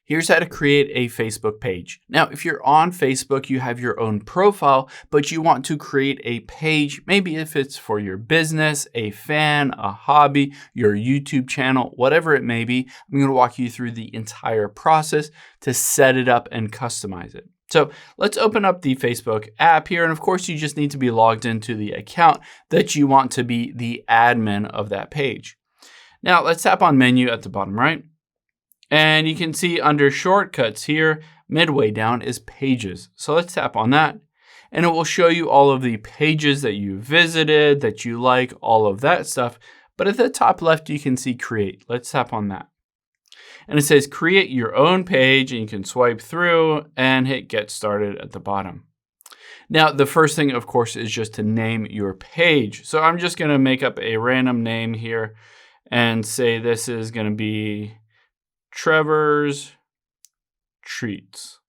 Here's how to create a Facebook page. Now, if you're on Facebook, you have your own profile, but you want to create a page, maybe if it's for your business, a fan, a hobby, your YouTube channel, whatever it may be. I'm going to walk you through the entire process to set it up and customize it. So let's open up the Facebook app here. And of course, you just need to be logged into the account that you want to be the admin of that page. Now let's tap on menu at the bottom right. And you can see under shortcuts here, midway down is pages. So let's tap on that. And it will show you all of the pages that you visited, that you like, all of that stuff. But at the top left, you can see create. Let's tap on that. And it says create your own page, and you can swipe through and hit get started at the bottom. Now, the first thing, of course, is just to name your page. So I'm just going to make up a random name here and say this is going to be Trevor's Treats.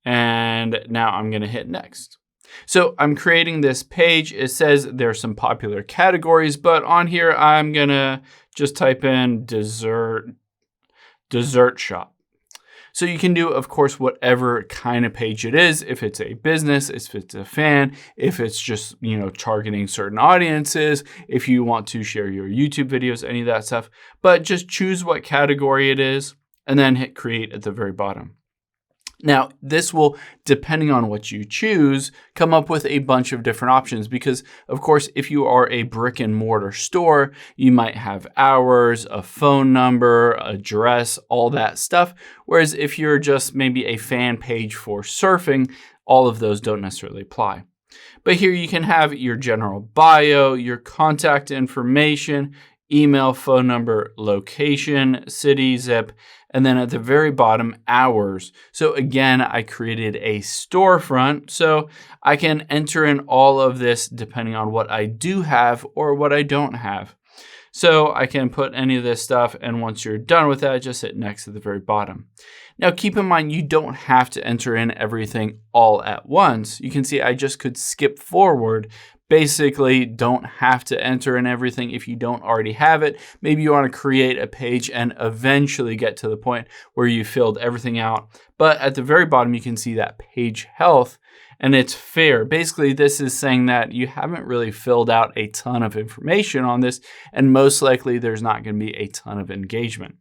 And now I'm going to hit next. So I'm creating this page. It says there's some popular categories, but on here, I'm going to just type in dessert shop. So you can do, of course, whatever kind of page it is. If it's a business, if it's a fan, if it's just, targeting certain audiences, if you want to share your YouTube videos, any of that stuff. But just choose what category it is and then hit create at the very bottom. Now, this will, depending on what you choose, come up with a bunch of different options because, of course, if you are a brick and mortar store, you might have hours, a phone number, address, all that stuff. Whereas if you're just maybe a fan page for surfing, all of those don't necessarily apply. But here you can have your general bio, your contact information, email, phone number, location, city, zip, and then at the very bottom, hours. So again, I created a storefront, so I can enter in all of this depending on what I do have or what I don't have. So I can put any of this stuff, and once you're done with that, just hit next at the very bottom. Now, keep in mind, you don't have to enter in everything all at once. You can see I just could skip forward. Basically, don't have to enter in everything if you don't already have it. Maybe you want to create a page and eventually get to the point where you filled everything out. But at the very bottom, you can see that page health, and it's fair. Basically, this is saying that you haven't really filled out a ton of information on this, and most likely there's not going to be a ton of engagement.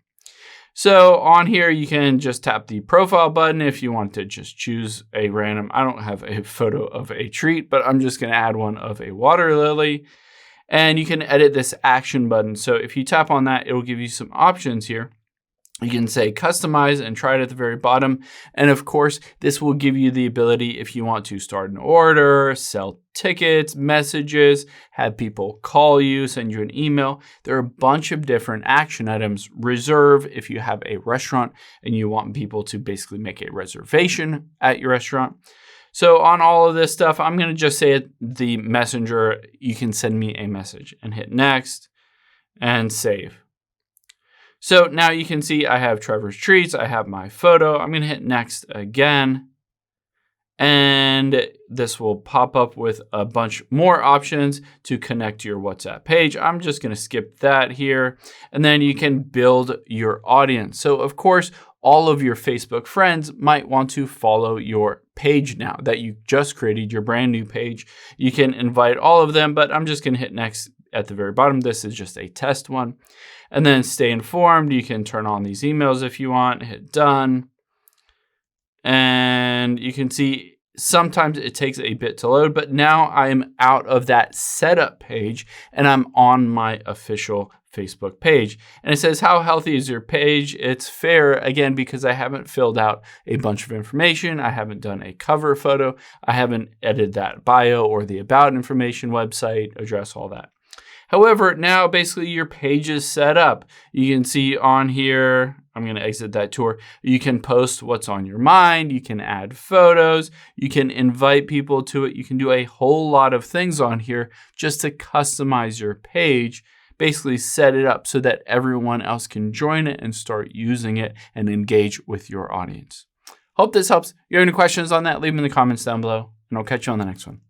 So on here, you can just tap the profile button if you want to just choose a random. I don't have a photo of a treat, but I'm just going to add one of a water lily. And you can edit this action button. So if you tap on that, it will give you some options here. You can say customize and try it at the very bottom. And of course, this will give you the ability if you want to start an order, sell tickets, messages, have people call you, send you an email. There are a bunch of different action items. Reserve if you have a restaurant and you want people to basically make a reservation at your restaurant. So on all of this stuff, I'm going to just say the messenger, you can send me a message and hit next and save. So now you can see I have Trevor's Treats. I have my photo. I'm going to hit next again. And this will pop up with a bunch more options to connect to your WhatsApp page. I'm just going to skip that here. And then you can build your audience. So of course, all of your Facebook friends might want to follow your page now that you just created your brand new page. You can invite all of them, but I'm just going to hit next at the very bottom. This is just a test one. And then stay informed. You can turn on these emails if you want, hit done. And you can see sometimes it takes a bit to load, but now I'm out of that setup page and I'm on my official Facebook page. And it says, how healthy is your page? It's fair, again, because I haven't filled out a bunch of information. I haven't done a cover photo. I haven't edited that bio or the about information, website, address, all that. However, now basically your page is set up. You can see on here, I'm going to exit that tour. You can post what's on your mind. You can add photos. You can invite people to it. You can do a whole lot of things on here just to customize your page. Basically set it up so that everyone else can join it and start using it and engage with your audience. Hope this helps. If you have any questions on that, leave them in the comments down below, and I'll catch you on the next one.